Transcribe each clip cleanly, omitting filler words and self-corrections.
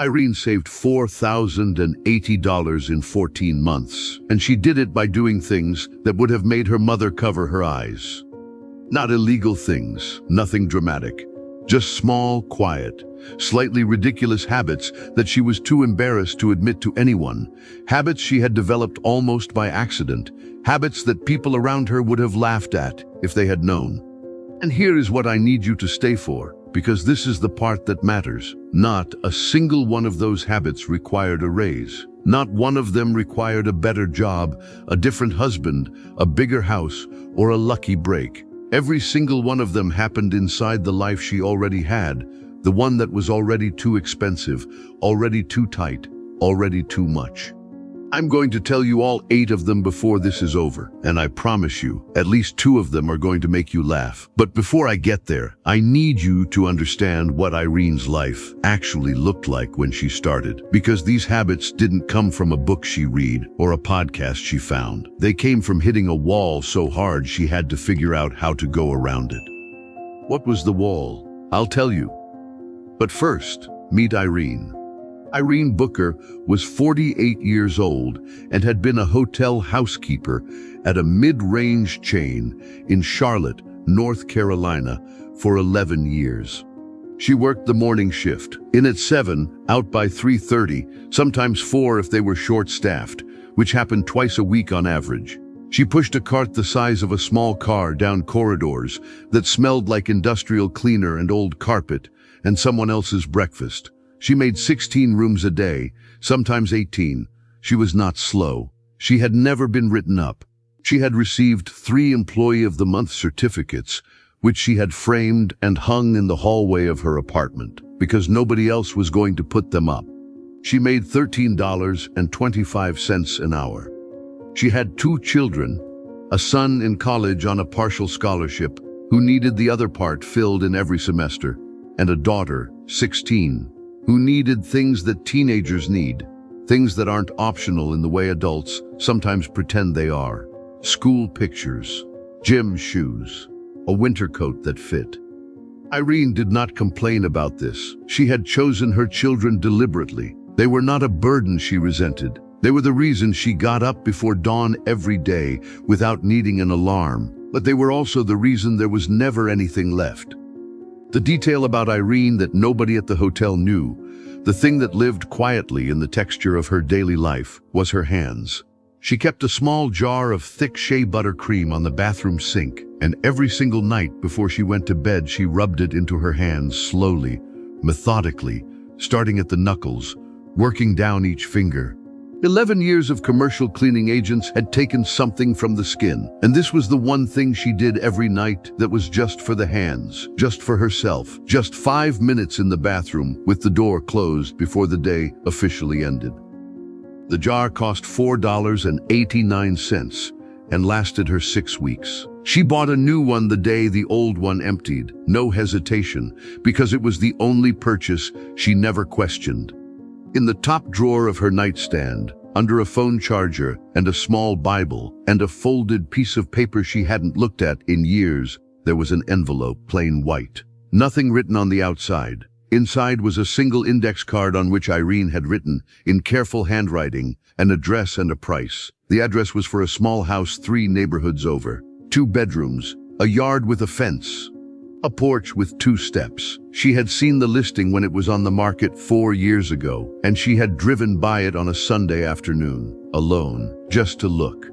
Irene saved $4,080 in 14 months, and she did it by doing things that would have made her mother cover her eyes. Not illegal things, nothing dramatic, just small, quiet, slightly ridiculous habits that she was too embarrassed to admit to anyone, habits she had developed almost by accident, habits that people around her would have laughed at if they had known. And here is what I need you to stay for, because this is the part that matters. Not a single one of those habits required a raise. Not one of them required a better job, a different husband, a bigger house, or a lucky break. Every single one of them happened inside the life she already had, the one that was already too expensive, already too tight, already too much. I'm going to tell you all 8 of them before this is over, and I promise you, at least 2 of them are going to make you laugh. But before I get there, I need you to understand what Irene's life actually looked like when she started, because these habits didn't come from a book she read or a podcast she found. They came from hitting a wall so hard she had to figure out how to go around it. What was the wall? I'll tell you. But first, meet Irene. Irene Booker was 48 years old and had been a hotel housekeeper at a mid-range chain in Charlotte, North Carolina, for 11 years. She worked the morning shift, in at 7, out by 3:30, sometimes 4 if they were short-staffed, which happened twice a week on average. She pushed a cart the size of a small car down corridors that smelled like industrial cleaner and old carpet and someone else's breakfast. She made 16 rooms a day, sometimes 18. She was not slow. She had never been written up. She had received 3 Employee of the Month certificates, which she had framed and hung in the hallway of her apartment, because nobody else was going to put them up. She made $13.25 an hour. She had 2 children, a son in college on a partial scholarship who needed the other part filled in every semester, and a daughter, 16, who needed things that teenagers need, things that aren't optional in the way adults sometimes pretend they are. School pictures, gym shoes, a winter coat that fit. Irene did not complain about this. She had chosen her children deliberately. They were not a burden she resented. They were the reason she got up before dawn every day without needing an alarm. But they were also the reason there was never anything left. The detail about Irene that nobody at the hotel knew, the thing that lived quietly in the texture of her daily life, was her hands. She kept a small jar of thick shea butter cream on the bathroom sink, and every single night before she went to bed she rubbed it into her hands slowly, methodically, starting at the knuckles, working down each finger. 11 years of commercial cleaning agents had taken something from the skin, and this was the one thing she did every night that was just for the hands, just for herself, just 5 minutes in the bathroom with the door closed before the day officially ended. The jar cost $4.89 and lasted her 6 weeks. She bought a new one the day the old one emptied, no hesitation, because it was the only purchase she never questioned. In the top drawer of her nightstand, under a phone charger and a small Bible and a folded piece of paper she hadn't looked at in years, there was an envelope, plain white. Nothing written on the outside. Inside was a single index card on which Irene had written, in careful handwriting, an address and a price. The address was for a small house 3 neighborhoods over. 2 bedrooms, a yard with a fence, a porch with 2 steps. She had seen the listing when it was on the market 4 years ago, and she had driven by it on a Sunday afternoon, alone, just to look.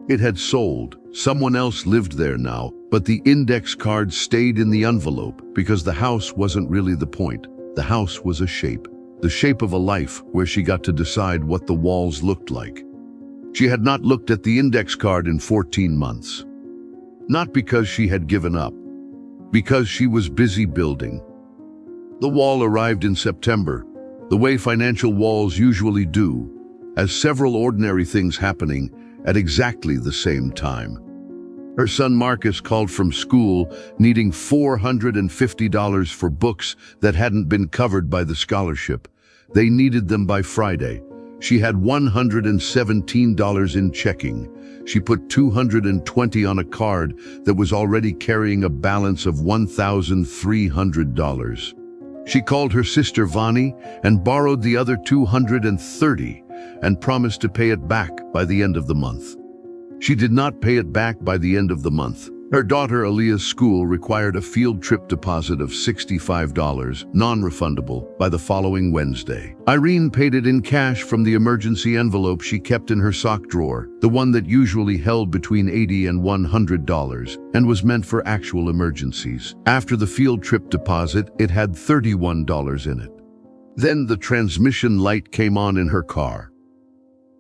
It had sold. Someone else lived there now, but the index card stayed in the envelope because the house wasn't really the point. The house was a shape, the shape of a life where she got to decide what the walls looked like. She had not looked at the index card in 14 months. Not because she had given up, because she was busy building. The wall arrived in September, the way financial walls usually do, as several ordinary things happening at exactly the same time. Her son Marcus called from school needing $450 for books that hadn't been covered by the scholarship. They needed them by Friday. She had $117 in checking. She put $220 on a card that was already carrying a balance of $1,300. She called her sister Vani and borrowed the other 230 and promised to pay it back by the end of the month. She did not pay it back by the end of the month. Her daughter Aaliyah's school required a field trip deposit of $65, non-refundable, by the following Wednesday. Irene paid it in cash from the emergency envelope she kept in her sock drawer, the one that usually held between $80 and $100 and was meant for actual emergencies. After the field trip deposit, it had $31 in it. Then the transmission light came on in her car.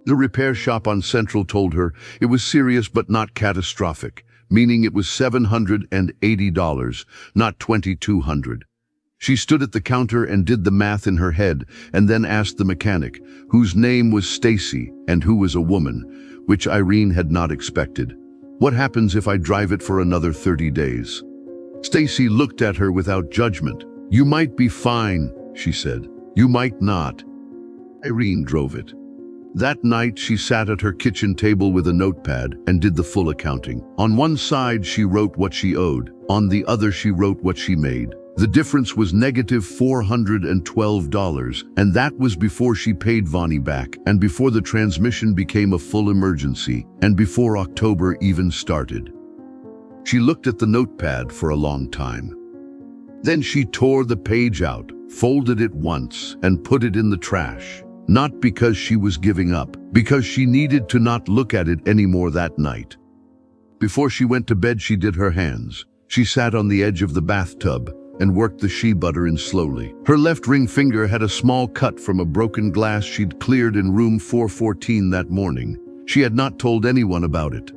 The repair shop on Central told her it was serious but not catastrophic, meaning it was $780, not $2,200. She stood at the counter and did the math in her head and then asked the mechanic, whose name was Stacy and who was a woman, which Irene had not expected, "What happens if I drive it for another 30 days? Stacy looked at her without judgment. "You might be fine," she said. "You might not." Irene drove it. That night, she sat at her kitchen table with a notepad and did the full accounting. On one side, she wrote what she owed. On the other, she wrote what she made. The difference was negative $412, and that was before she paid Vani back, and before the transmission became a full emergency, and before October even started. She looked at the notepad for a long time. Then she tore the page out, folded it once, and put it in the trash. Not because she was giving up, because she needed to not look at it anymore that night. Before she went to bed, she did her hands. She sat on the edge of the bathtub and worked the shea butter in slowly. Her left ring finger had a small cut from a broken glass she'd cleared in room 414 that morning. She had not told anyone about it.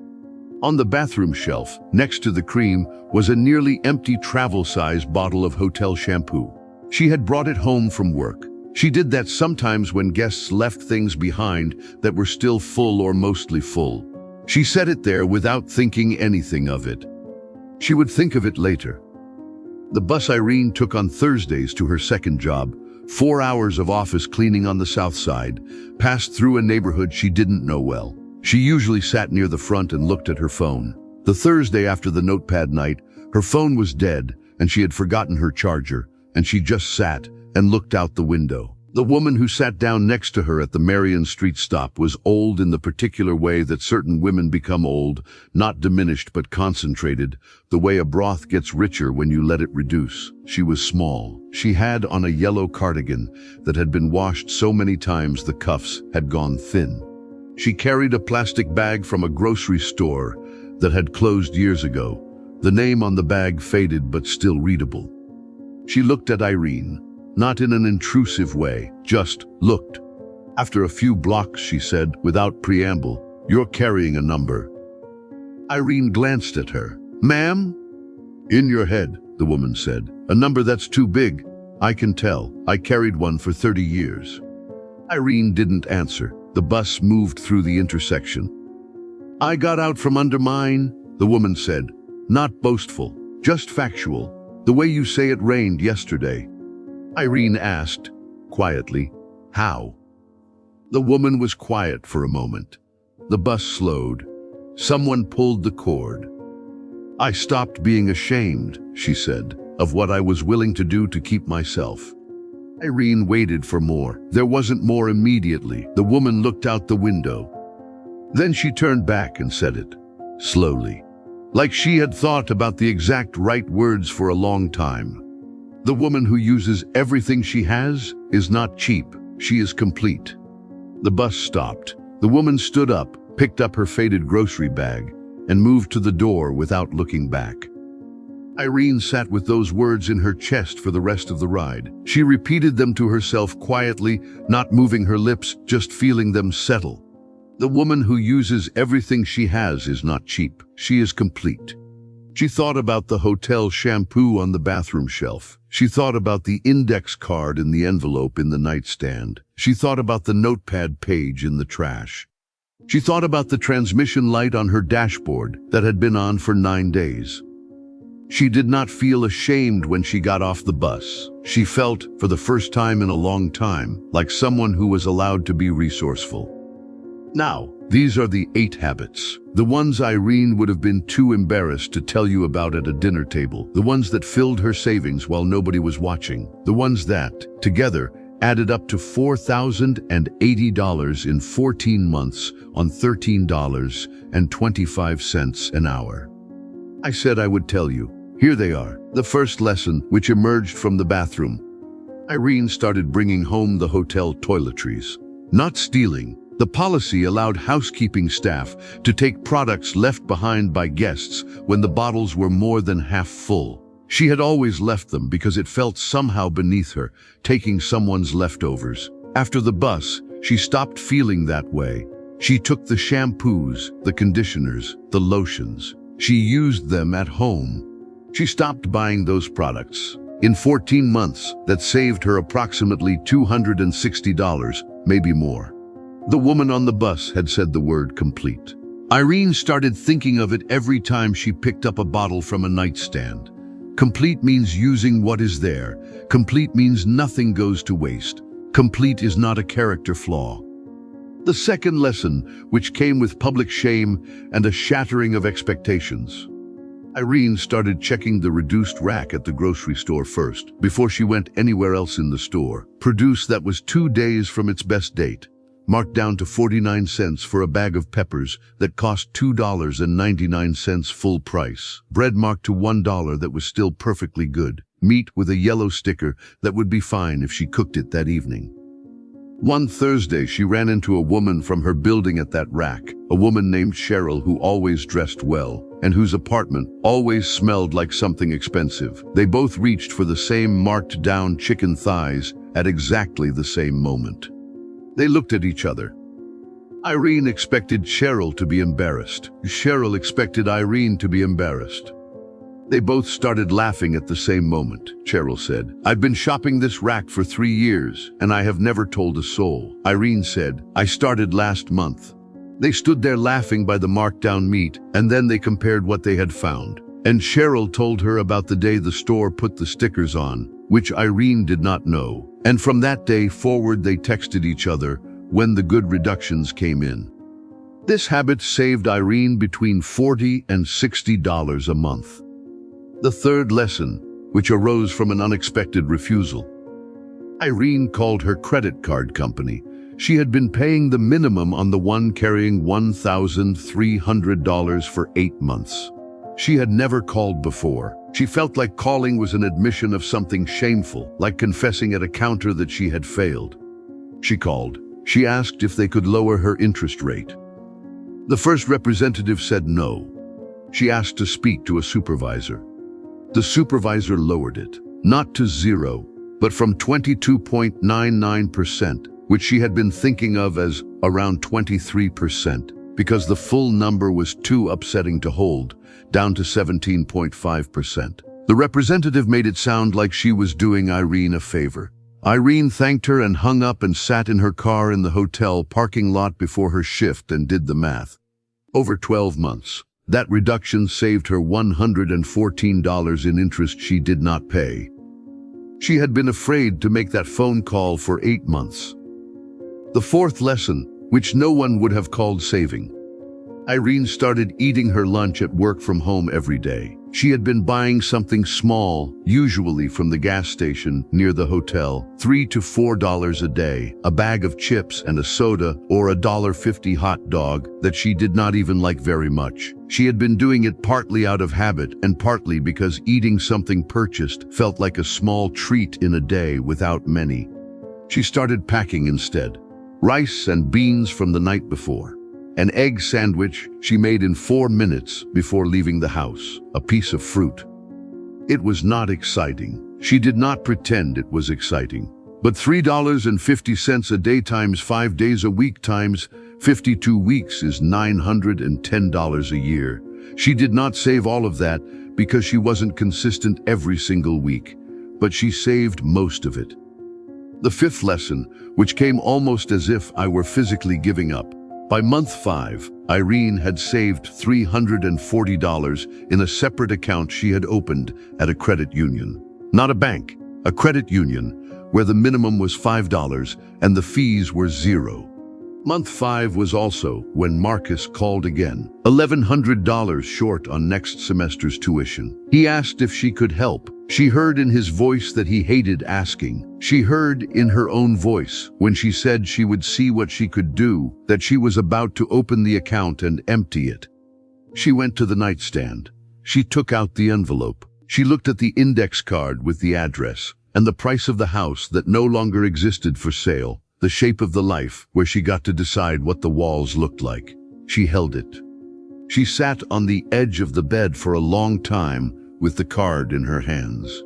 On the bathroom shelf, next to the cream, was a nearly empty travel-size bottle of hotel shampoo. She had brought it home from work. She did that sometimes when guests left things behind that were still full or mostly full. She set it there without thinking anything of it. She would think of it later. The bus Irene took on Thursdays to her second job, 4 hours of office cleaning on the south side, passed through a neighborhood she didn't know well. She usually sat near the front and looked at her phone. The Thursday after the notepad night, her phone was dead and she had forgotten her charger, and she just sat and looked out the window. The woman who sat down next to her at the Marion Street stop was old in the particular way that certain women become old, not diminished but concentrated, the way a broth gets richer when you let it reduce. She was small. She had on a yellow cardigan that had been washed so many times the cuffs had gone thin. She carried a plastic bag from a grocery store that had closed years ago, the name on the bag faded but still readable. She looked at Irene. Not in an intrusive way, just looked. After a few blocks, she said, without preamble, "You're carrying a number." Irene glanced at her. "Ma'am?" "In your head," the woman said. "A number that's too big. I can tell. I carried one for 30 years. Irene didn't answer. The bus moved through the intersection. "I got out from under mine," the woman said. "Not boastful, just factual. The way you say it rained yesterday." Irene asked, quietly, "How?" The woman was quiet for a moment. The bus slowed. Someone pulled the cord. "I stopped being ashamed," she said, "of what I was willing to do to keep myself." Irene waited for more. There wasn't more immediately. The woman looked out the window. Then she turned back and said it, slowly, like she had thought about the exact right words for a long time. "The woman who uses everything she has is not cheap. She is complete." The bus stopped. The woman stood up, picked up her faded grocery bag, and moved to the door without looking back. Irene sat with those words in her chest for the rest of the ride. She repeated them to herself quietly, not moving her lips, just feeling them settle. The woman who uses everything she has is not cheap. She is complete. She thought about the hotel shampoo on the bathroom shelf. She thought about the index card in the envelope in the nightstand. She thought about the notepad page in the trash. She thought about the transmission light on her dashboard that had been on for 9 days. She did not feel ashamed when she got off the bus. She felt, for the first time in a long time, like someone who was allowed to be resourceful. Now, these are the 8 habits. The ones Irene would have been too embarrassed to tell you about at a dinner table. The ones that filled her savings while nobody was watching. The ones that, together, added up to $4,080 in 14 months on $13.25 an hour. I said I would tell you. Here they are. The first lesson, which emerged from the bathroom. Irene started bringing home the hotel toiletries. Not stealing. The policy allowed housekeeping staff to take products left behind by guests when the bottles were more than half full. She had always left them because it felt somehow beneath her, taking someone's leftovers. After the bus, she stopped feeling that way. She took the shampoos, the conditioners, the lotions. She used them at home. She stopped buying those products. In 14 months, that saved her approximately $260, maybe more. The woman on the bus had said the word complete. Irene started thinking of it every time she picked up a bottle from a nightstand. Complete means using what is there. Complete means nothing goes to waste. Complete is not a character flaw. The second lesson, which came with public shame and a shattering of expectations. Irene started checking the reduced rack at the grocery store first, before she went anywhere else in the store. Produce that was 2 days from its best date. Marked down to 49 cents for a bag of peppers that cost $2.99 full price. Bread marked to $1 that was still perfectly good. Meat with a yellow sticker that would be fine if she cooked it that evening. One Thursday, she ran into a woman from her building at that rack, a woman named Cheryl who always dressed well and whose apartment always smelled like something expensive. They both reached for the same marked down chicken thighs at exactly the same moment. They looked at each other. Irene expected Cheryl to be embarrassed. Cheryl expected Irene to be embarrassed. They both started laughing at the same moment. Cheryl said, "I've been shopping this rack for 3 years, and I have never told a soul." Irene said, "I started last month." They stood there laughing by the marked down meat, and then they compared what they had found. And Cheryl told her about the day the store put the stickers on, which Irene did not know. And from that day forward, they texted each other when the good reductions came in. This habit saved Irene between $40 and $60 a month. The third lesson, which arose from an unexpected refusal. Irene called her credit card company. She had been paying the minimum on the one carrying $1,300 for 8 months. She had never called before. She felt like calling was an admission of something shameful, like confessing at a counter that she had failed. She called. She asked if they could lower her interest rate. The first representative said no. She asked to speak to a supervisor. The supervisor lowered it, not to 0, but from 22.99%, which she had been thinking of as around 23%, because the full number was too upsetting to hold, down to 17.5%. The representative made it sound like she was doing Irene a favor. Irene thanked her and hung up and sat in her car in the hotel parking lot before her shift and did the math. Over 12 months, that reduction saved her $114 in interest she did not pay. She had been afraid to make that phone call for 8 months. The fourth lesson, which no one would have called saving. Irene started eating her lunch at work from home every day. She had been buying something small, usually from the gas station near the hotel, $3 to $4 a day, a bag of chips and a soda, or a $1.50 hot dog that she did not even like very much. She had been doing it partly out of habit and partly because eating something purchased felt like a small treat in a day without many. She started packing instead. Rice and beans from the night before. An egg sandwich she made in 4 minutes before leaving the house. A piece of fruit. It was not exciting. She did not pretend it was exciting. But $3.50 a day times 5 days a week times 52 weeks is $910 a year. She did not save all of that because she wasn't consistent every single week, but she saved most of it. The fifth lesson, which came almost as if I were physically giving up. By month 5, Irene had saved $340 in a separate account she had opened at a credit union. Not a bank, a credit union, where the minimum was $5 and the fees were 0. Month 5 was also when Marcus called again, $1,100 short on next semester's tuition. He asked if she could help. She heard in his voice that he hated asking. She heard in her own voice when she said she would see what she could do, that she was about to open the account and empty it. She went to the nightstand. She took out the envelope. She looked at the index card with the address and the price of the house that no longer existed for sale. The shape of the life where she got to decide what the walls looked like. She held it. She sat on the edge of the bed for a long time with the card in her hands.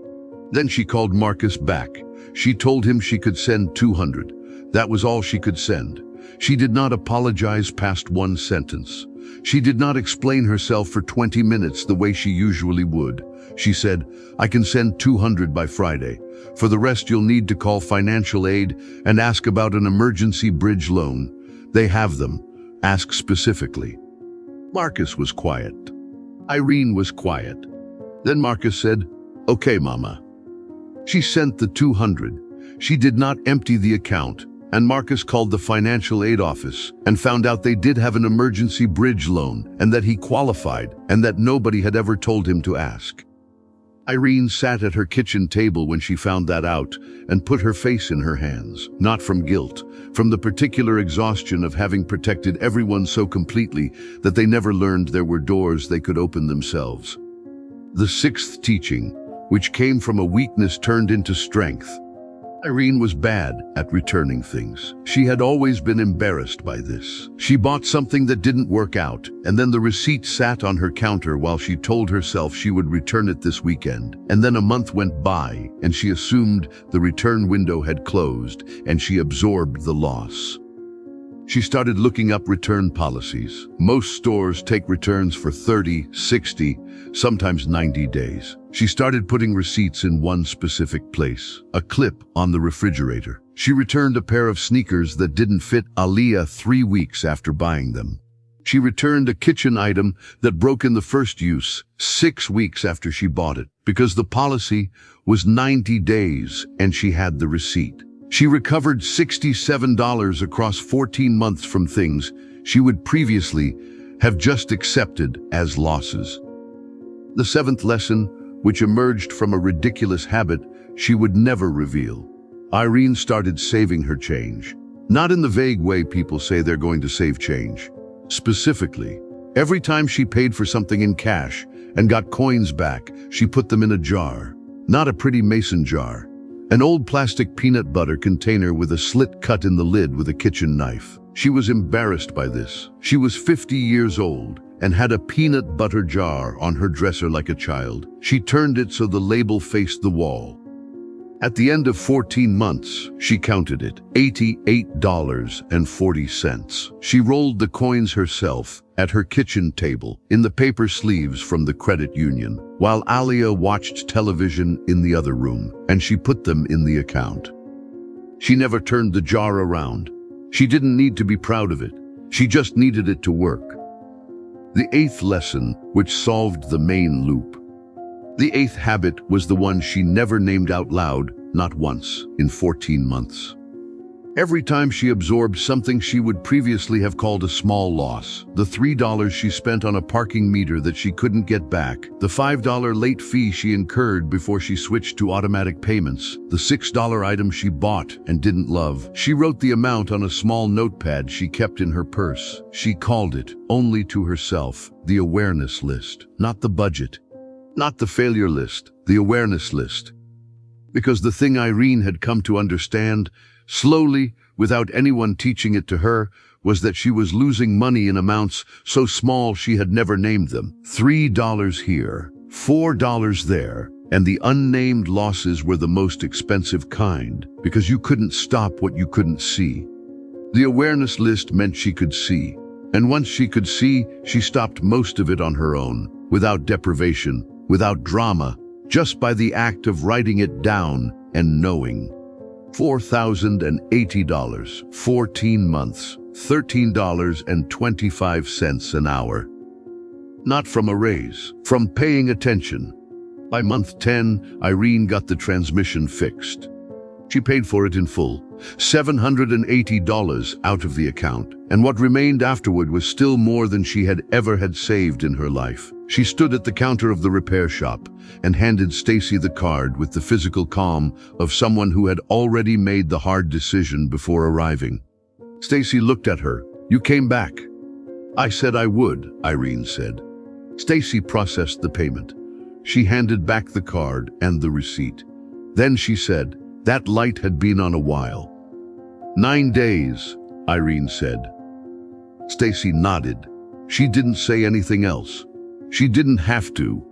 Then she called Marcus back. She told him she could send $200. That was all she could send. She did not apologize past one sentence. She did not explain herself for 20 minutes the way she usually would. She said, "I can send $200 by Friday. For the rest, you'll need to call financial aid and ask about an emergency bridge loan. They have them. Ask specifically." Marcus was quiet. Irene was quiet. Then Marcus said, "Okay, Mama." She sent the $200. She did not empty the account, and Marcus called the financial aid office and found out they did have an emergency bridge loan and that he qualified and that nobody had ever told him to ask. Irene sat at her kitchen table when she found that out and put her face in her hands, not from guilt, from the particular exhaustion of having protected everyone so completely that they never learned there were doors they could open themselves. The sixth teaching, which came from a weakness turned into strength. Irene was bad at returning things. She had always been embarrassed by this. She bought something that didn't work out, and then the receipt sat on her counter while she told herself she would return it this weekend. And then a month went by, and she assumed the return window had closed, and she absorbed the loss. She started looking up return policies. Most stores take returns for 30, 60, sometimes 90 days. She started putting receipts in one specific place, a clip on the refrigerator. She returned a pair of sneakers that didn't fit Aliyah 3 weeks after buying them. She returned a kitchen item that broke in the first use 6 weeks after she bought it, because the policy was 90 days and she had the receipt. She recovered $67 across 14 months from things she would previously have just accepted as losses. The seventh lesson, which emerged from a ridiculous habit she would never reveal. Irene started saving her change. Not in the vague way people say they're going to save change. Specifically, every time she paid for something in cash and got coins back, she put them in a jar. Not a pretty mason jar. An old plastic peanut butter container with a slit cut in the lid with a kitchen knife. She was embarrassed by this. She was 50 years old and had a peanut butter jar on her dresser like a child. She turned it so the label faced the wall. At the end of 14 months, she counted it, $88.40. She rolled the coins herself at her kitchen table in the paper sleeves from the credit union, while Aliyah watched television in the other room, and she put them in the account. She never turned the jar around. She didn't need to be proud of it. She just needed it to work. The eighth lesson, which solved the main loop. The eighth habit was the one she never named out loud, not once, in 14 months. Every time she absorbed something she would previously have called a small loss, the $3 she spent on a parking meter that she couldn't get back, the $5 late fee she incurred before she switched to automatic payments, the $6 item she bought and didn't love, she wrote the amount on a small notepad she kept in her purse. She called it, only to herself, the awareness list, not the budget. Not the failure list, the awareness list. Because the thing Irene had come to understand, slowly, without anyone teaching it to her, was that she was losing money in amounts so small she had never named them. $3 here, $4 there, and the unnamed losses were the most expensive kind, because you couldn't stop what you couldn't see. The awareness list meant she could see, and once she could see, she stopped most of it on her own, without deprivation, without drama, just by the act of writing it down and knowing. $4,080, 14 months, $13.25 an hour. Not from a raise, from paying attention. By month 10, Irene got the transmission fixed. She paid for it in full, $780 out of the account, and what remained afterward was still more than she had ever had saved in her life. She stood at the counter of the repair shop and handed Stacy the card with the physical calm of someone who had already made the hard decision before arriving. Stacy looked at her. "You came back." "I said I would," Irene said. Stacy processed the payment. She handed back the card and the receipt. Then she said, "That light had been on a while." 9 days, Irene said. Stacy nodded. She didn't say anything else. She didn't have to.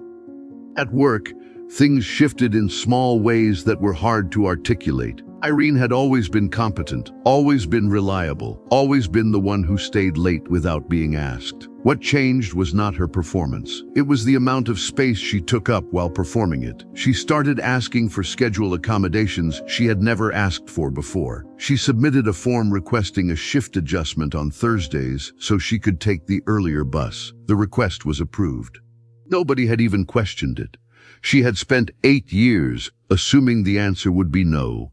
At work, things shifted in small ways that were hard to articulate. Irene had always been competent, always been reliable, always been the one who stayed late without being asked. What changed was not her performance. It was the amount of space she took up while performing it. She started asking for schedule accommodations she had never asked for before. She submitted a form requesting a shift adjustment on Thursdays so she could take the earlier bus. The request was approved. Nobody had even questioned it. She had spent 8 years assuming the answer would be no.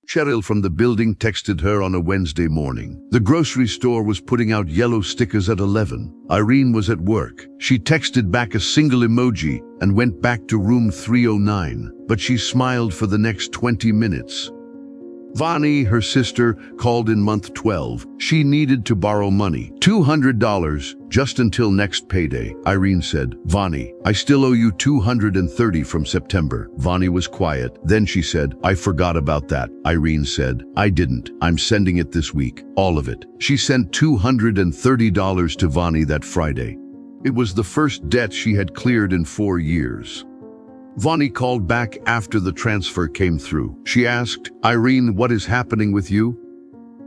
Cheryl from the building texted her on a Wednesday morning. The grocery store was putting out yellow stickers at 11. Irene was at work. She texted back a single emoji and went back to room 309, but she smiled for the next 20 minutes. Vani, her sister, called in month 12. She needed to borrow money, $200, just until next payday. Irene said, "Vani, I still owe you $230 from September." Vani was quiet. Then she said, "I forgot about that." Irene said, "I didn't. I'm sending it this week, all of it." She sent $230 to Vani that Friday. It was the first debt she had cleared in 4 years. Vani called back after the transfer came through. She asked, "Irene, what is happening with you?"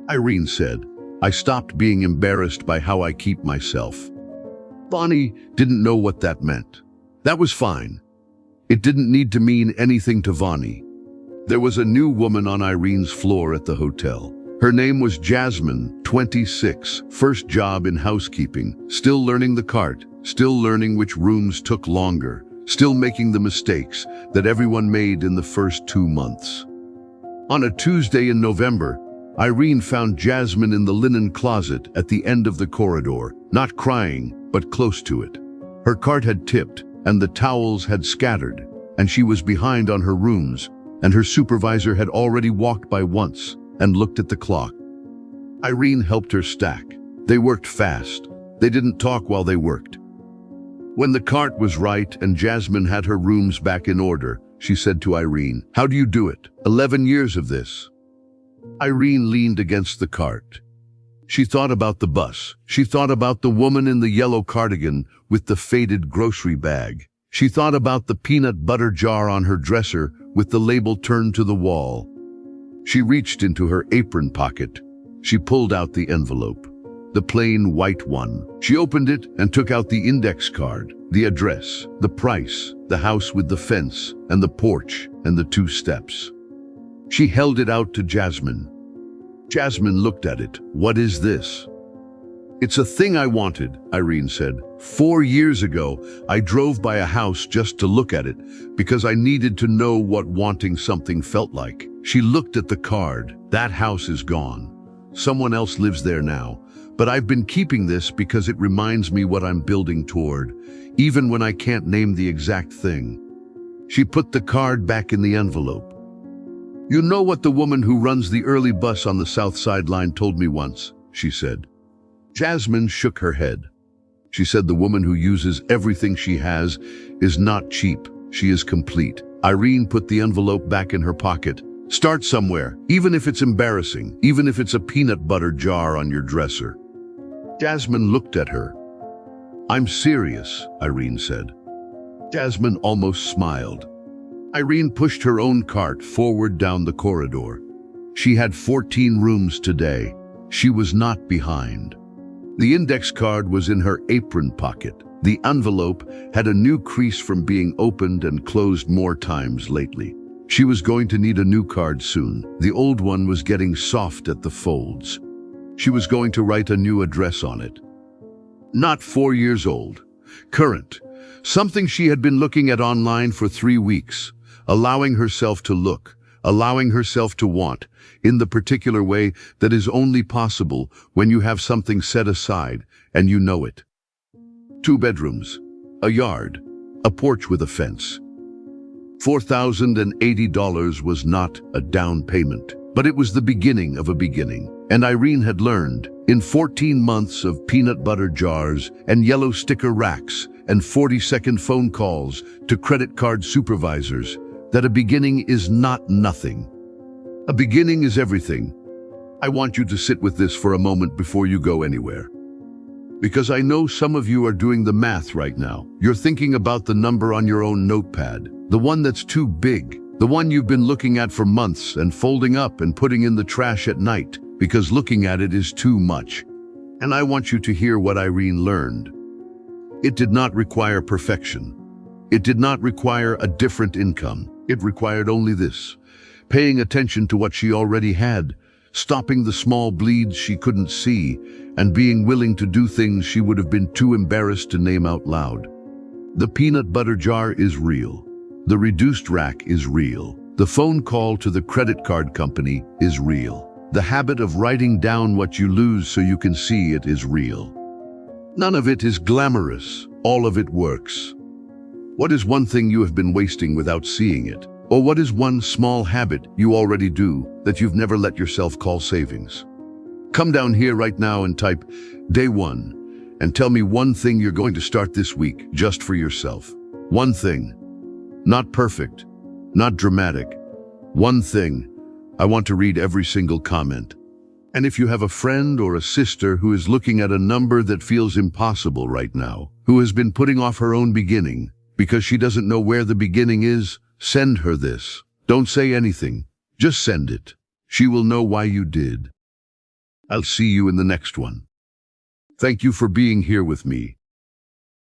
Irene said, "I stopped being embarrassed by how I keep myself." Vani didn't know what that meant. That was fine. It didn't need to mean anything to Vani. There was a new woman on Irene's floor at the hotel. Her name was Jasmine, 26, first job in housekeeping, still learning the cart, still learning which rooms took longer, still making the mistakes that everyone made in the first 2 months. On a Tuesday in November, Irene found Jasmine in the linen closet at the end of the corridor, not crying, but close to it. Her cart had tipped, and the towels had scattered, and she was behind on her rooms, and her supervisor had already walked by once and looked at the clock. Irene helped her stack. They worked fast. They didn't talk while they worked. When the cart was right and Jasmine had her rooms back in order, she said to Irene, "How do you do it? 11 years of this." Irene leaned against the cart. She thought about the bus. She thought about the woman in the yellow cardigan with the faded grocery bag. She thought about the peanut butter jar on her dresser with the label turned to the wall. She reached into her apron pocket. She pulled out the envelope. The plain white one. She opened it and took out the index card, the address, the price, the house with the fence, and the porch, and the 2 steps. She held it out to Jasmine. Jasmine looked at it. "What is this?" "It's a thing I wanted," Irene said. 4 years ago, I drove by a house just to look at it because I needed to know what wanting something felt like. She looked at the card. "That house is gone. Someone else lives there now. But I've been keeping this because it reminds me what I'm building toward, even when I can't name the exact thing." She put the card back in the envelope. "You know what the woman who runs the early bus on the South Side line told me once," she said. Jasmine shook her head. She said the woman who uses everything she has is not cheap. She is complete. Irene put the envelope back in her pocket. "Start somewhere, even if it's embarrassing, even if it's a peanut butter jar on your dresser." Jasmine looked at her. "I'm serious," Irene said. Jasmine almost smiled. Irene pushed her own cart forward down the corridor. She had 14 rooms today. She was not behind. The index card was in her apron pocket. The envelope had a new crease from being opened and closed more times lately. She was going to need a new card soon. The old one was getting soft at the folds. She was going to write a new address on it. Not 4 years old. Current. Something she had been looking at online for 3 weeks, allowing herself to look, allowing herself to want, in the particular way that is only possible when you have something set aside and you know it. 2 bedrooms, a yard, a porch with a fence. $4,080 was not a down payment, but it was the beginning of a beginning. And Irene had learned, in 14 months of peanut butter jars and yellow sticker racks and 40-second phone calls to credit card supervisors, that a beginning is not nothing. A beginning is everything. I want you to sit with this for a moment before you go anywhere. Because I know some of you are doing the math right now. You're thinking about the number on your own notepad, the one that's too big, the one you've been looking at for months and folding up and putting in the trash at night because looking at it is too much. And I want you to hear what Irene learned. It did not require perfection. It did not require a different income. It required only this: paying attention to what she already had, stopping the small bleeds she couldn't see, and being willing to do things she would have been too embarrassed to name out loud. The peanut butter jar is real. The reduced rack is real. The phone call to the credit card company is real. The habit of writing down what you lose so you can see it is real. None of it is glamorous. All of it works. What is one thing you have been wasting without seeing it? Or what is one small habit you already do that you've never let yourself call savings? Come down here right now and type day 1 and tell me one thing you're going to start this week just for yourself. One thing. Not perfect, not dramatic. One thing. I want to read every single comment. And if you have a friend or a sister who is looking at a number that feels impossible right now, who has been putting off her own beginning because she doesn't know where the beginning is, send her this. Don't say anything. Just send it. She will know why you did. I'll see you in the next one. Thank you for being here with me.